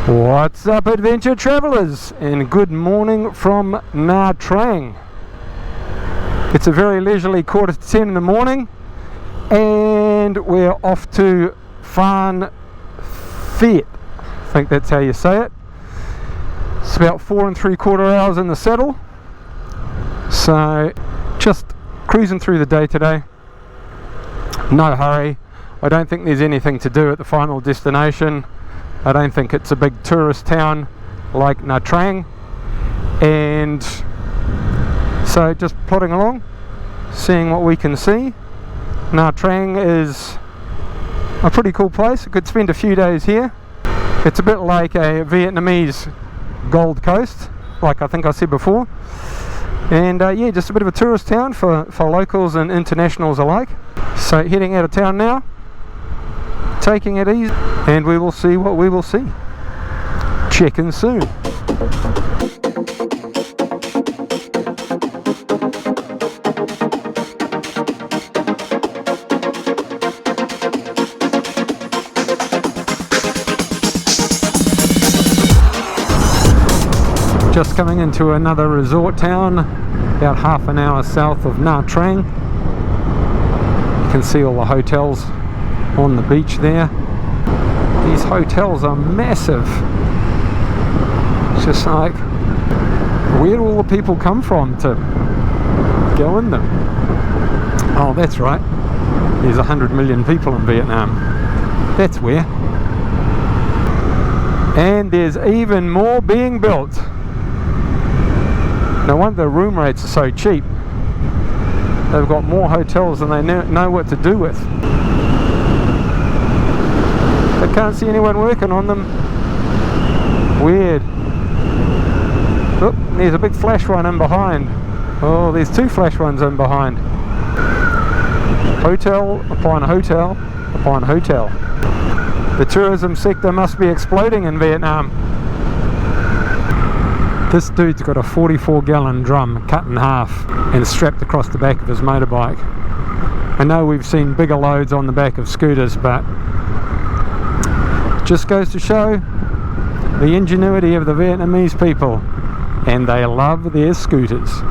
What's up, adventure travelers, and good morning from Nha Trang. It's a very leisurely 9:45 in the morning, and we're off to Phan Thiet. I think that's how you say it. It's about 4 3/4 hours in the saddle, so just cruising through the day today. No hurry. I don't think there's anything to do at the final destination. I don't think it's a big tourist town like Nha Trang, and so just plodding along, seeing what we can see. Nha Trang is a pretty cool place. I could spend a few days here. It's a bit like a Vietnamese Gold Coast, like I think I said before, and yeah, just a bit of a tourist town for locals and internationals alike. So heading out of town now, taking it easy, and we will see what we will see. Check in soon. Just coming into another resort town, about half an hour south of Nha Trang. You can see all the hotels on the beach there. These hotels are massive. It's just like, where do all the people come from to go in them? Oh, that's right, there's 100 million people in Vietnam. That's where. And there's even more being built. No wonder the room rates are so cheap. They've got more hotels than they know what to do with. I can't see anyone working on them. Weird. Look, there's a big flash one in behind. Oh, there's two flash ones in behind. Hotel upon hotel upon hotel. The tourism sector must be exploding in Vietnam. This dude's got a 44-gallon drum cut in half and strapped across the back of his motorbike. I know we've seen bigger loads on the back of scooters, but just goes to show the ingenuity of the Vietnamese people, and they love their scooters.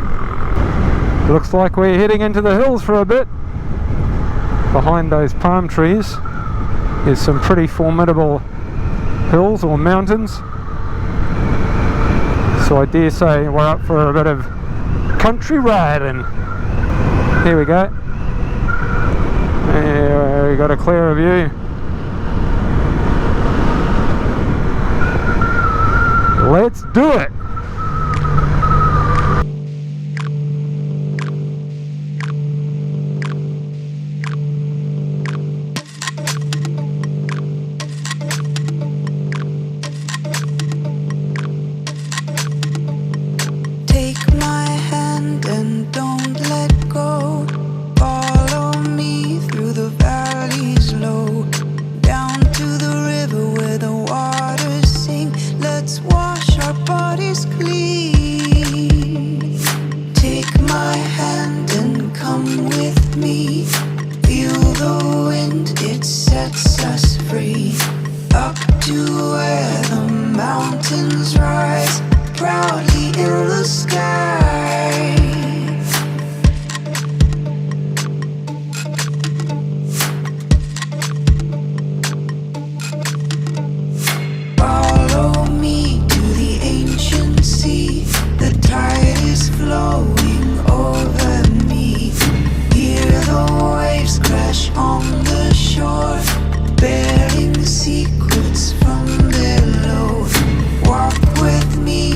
Looks like we're heading into the hills for a bit. Behind those palm trees is some pretty formidable hills or mountains. So I dare say we're up for a bit of country riding. Here we go. There, we got a clearer view. Let's do it! Secrets from below. Walk with me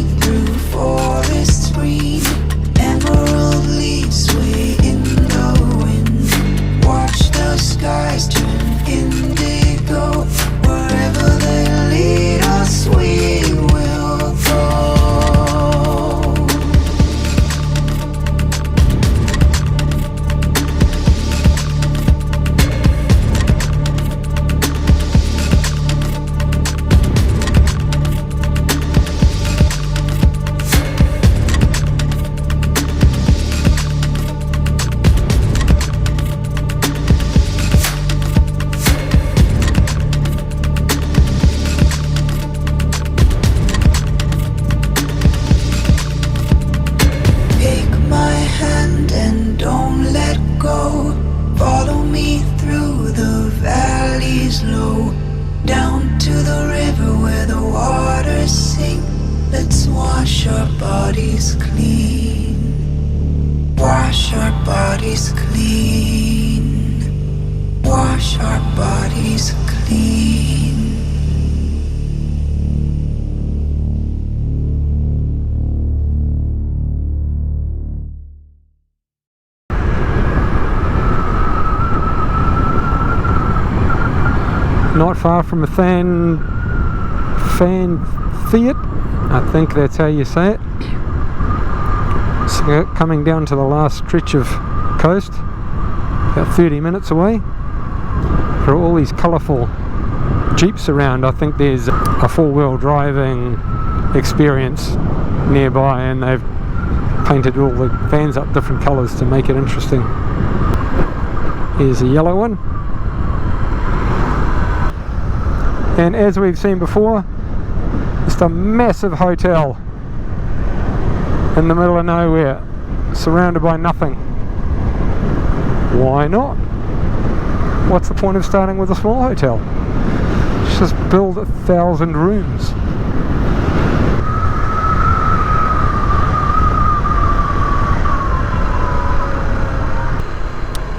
river where the waters sing. Let's wash our bodies clean. Wash our bodies clean. Wash our bodies clean. Not far from a fan theatre, I think that's how you say it. So coming down to the last stretch of coast, about 30 minutes away. There are all these colourful jeeps around. I think there's a four-wheel driving experience nearby, and they've painted all the vans up different colours to make it interesting. Here's a yellow one. And as we've seen before, just a massive hotel in the middle of nowhere, surrounded by nothing. Why not? What's the point of starting with a small hotel? Just build 1,000 rooms.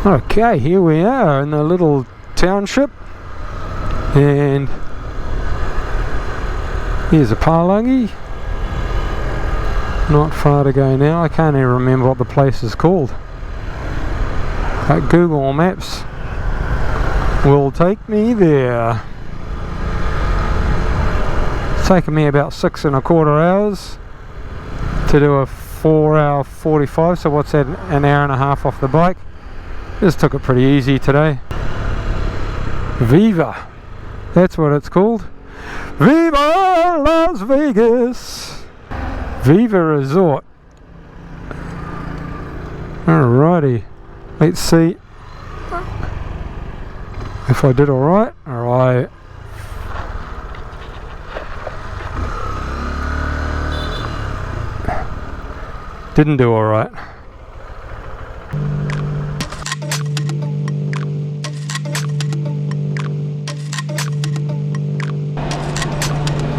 Okay, here we are in the little township, and here's a palangi. Not far to go now. I can't even remember what the place is called. Google Maps will take me there. It's taken me about 6.25 hours to do a 4-hour 45, so what's that, an hour and a half off the bike. Just took it pretty easy today. Viva, that's what it's called. Viva Las Vegas! Viva Resort. Alrighty, let's see if I did alright. Alright. Didn't do alright.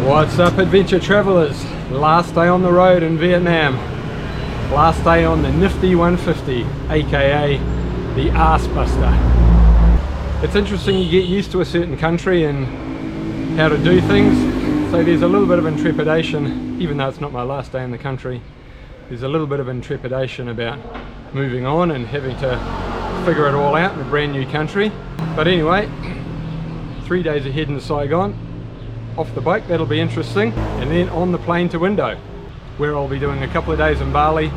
What's up, adventure travellers? Last day on the road in Vietnam. Last day on the nifty 150, aka the Arse Buster. It's interesting, you get used to a certain country and how to do things, so there's a little bit of intrepidation, even though it's not my last day in the country. There's a little bit of intrepidation about moving on and having to figure it all out in a brand new country. But anyway, 3 days ahead in Saigon. Off the bike, that'll be interesting, and then on the plane to Indo, where I'll be doing a couple of days in Bali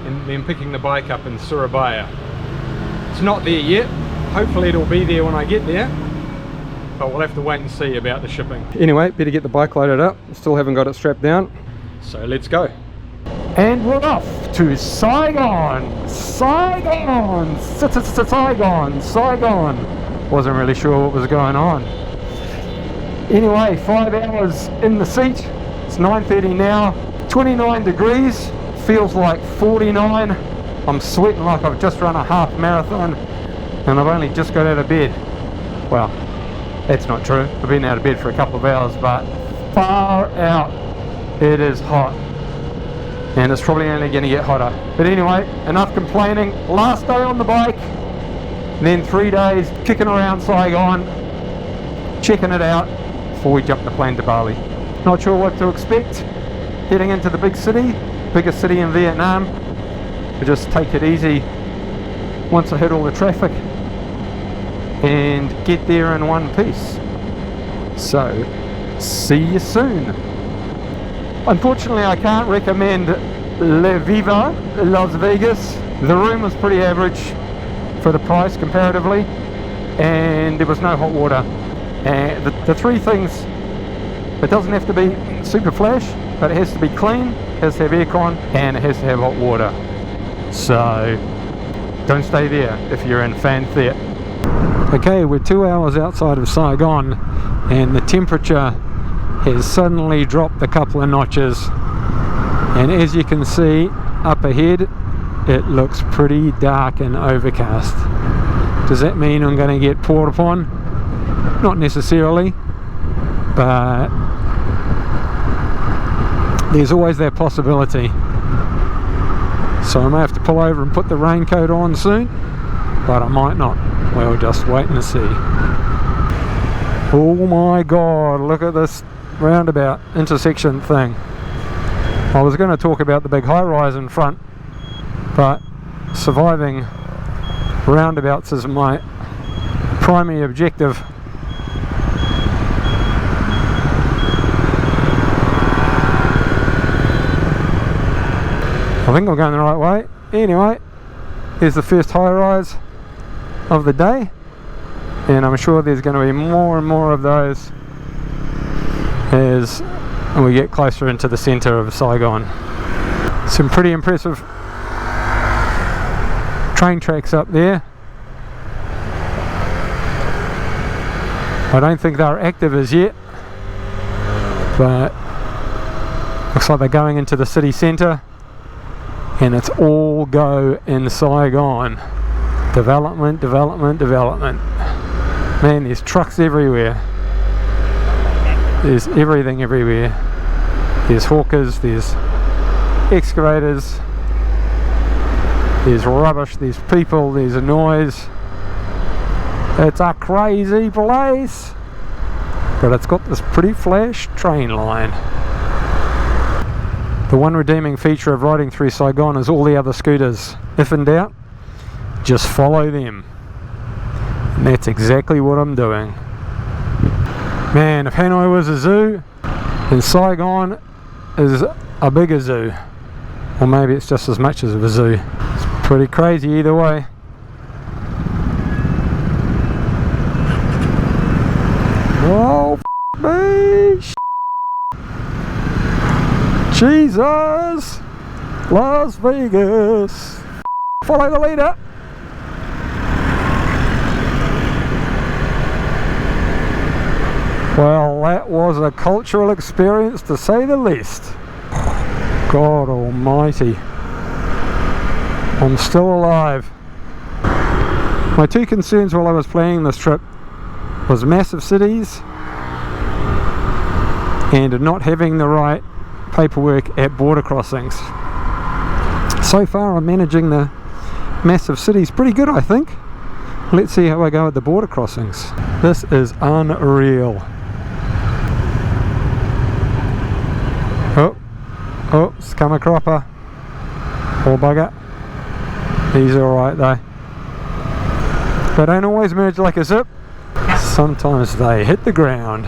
and then picking the bike up in Surabaya. It's not there yet, hopefully it'll be there when I get there, but we'll have to wait and see about the shipping. Anyway, better get the bike loaded up, still haven't got it strapped down, so let's go. And we're off to Saigon! Saigon! Saigon! Wasn't really sure what was going on. Anyway, 5 hours in the seat. It's 9:30 now. 29 degrees. Feels like 49. I'm sweating like I've just run a half marathon, and I've only just got out of bed. Well, that's not true. I've been out of bed for a couple of hours, but far out. It is hot, and it's probably only going to get hotter. But anyway, enough complaining. Last day on the bike, then 3 days kicking around Saigon, checking it out before we jump the plane to Bali. Not sure what to expect heading into the big city, biggest city in Vietnam. I just take it easy once I hit all the traffic and get there in one piece. So, see you soon. Unfortunately, I can't recommend Le Viva Las Vegas. The room was pretty average for the price comparatively, and there was no hot water. And the three things, it doesn't have to be super flash, but it has to be clean, it has to have aircon, and it has to have hot water. So don't stay there if you're in Phan Thiet. Okay, we're 2 hours outside of Saigon, and the temperature has suddenly dropped a couple of notches, and as you can see up ahead, it looks pretty dark and overcast. Does that mean I'm going to get poured upon? Not necessarily, but there's always that possibility. So I may have to pull over and put the raincoat on soon, but I might not. We'll just wait and see. Oh my god, look at this roundabout intersection thing. I was going to talk about the big high-rise in front, but surviving roundabouts is my primary objective. I think I'm going the right way. Anyway, here's the first high-rise of the day, and I'm sure there's going to be more and more of those as we get closer into the centre of Saigon. Some pretty impressive train tracks up there. I don't think they're active as yet, but looks like they're going into the city centre, and it's all go in Saigon. Development, development, development. Man, there's trucks everywhere. There's everything everywhere. There's hawkers, there's excavators, there's rubbish, there's people, there's a noise. It's a crazy place, but it's got this pretty flash train line. The one redeeming feature of riding through Saigon is all the other scooters. If in doubt, just follow them. And that's exactly what I'm doing. Man, if Hanoi was a zoo, then Saigon is a bigger zoo. Or maybe it's just as much as a zoo. It's pretty crazy either way. Oh, me! Jesus! Las Vegas! Follow the leader! Well, that was a cultural experience to say the least. God almighty. I'm still alive. My two concerns while I was planning this trip was massive cities and not having the right paperwork at border crossings. So far I'm managing the massive cities pretty good, I think. Let's see how I go at the border crossings. This is unreal. Oh, it's come a cropper. Poor bugger. He's alright though. They don't always merge like a zip. Sometimes they hit the ground.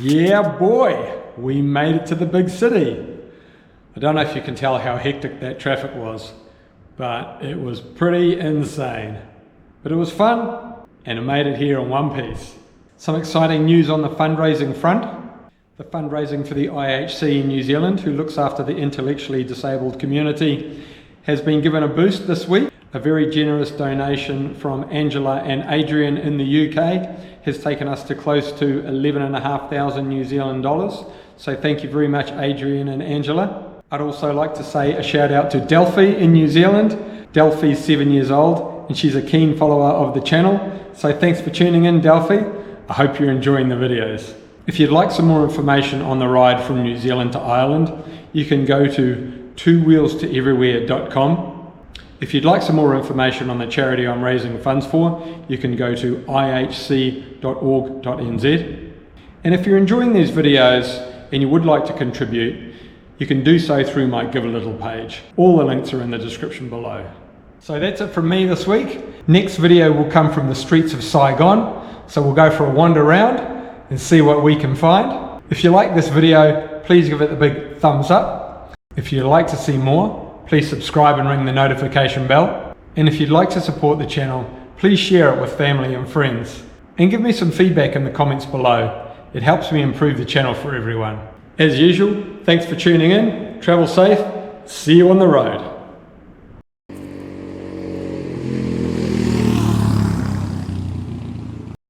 Yeah boy, we made it to the big city. I don't know if you can tell how hectic that traffic was, but it was pretty insane. But it was fun, and I made it here in one piece. Some exciting news on the fundraising front. The fundraising for the IHC in New Zealand, who looks after the intellectually disabled community, has been given a boost this week. A very generous donation from Angela and Adrian in the UK has taken us to close to 11,500 New Zealand dollars. So thank you very much, Adrian and Angela. I'd also like to say a shout out to Delphi in New Zealand. Delphi's 7 years old and she's a keen follower of the channel. So thanks for tuning in, Delphi. I hope you're enjoying the videos. If you'd like some more information on the ride from New Zealand to Ireland, you can go to twowheelstoeverywhere.com. If you'd like some more information on the charity I'm raising funds for, you can go to ihc.org.nz. And if you're enjoying these videos and you would like to contribute, you can do so through my Give a Little page. All the links are in the description below. So that's it from me this week. Next video will come from the streets of Saigon. So we'll go for a wander around and see what we can find. If you like this video, please give it the big thumbs up. If you'd like to see more, please subscribe and ring the notification bell. And if you'd like to support the channel, please share it with family and friends. And give me some feedback in the comments below. It helps me improve the channel for everyone. As usual, thanks for tuning in, travel safe, see you on the road.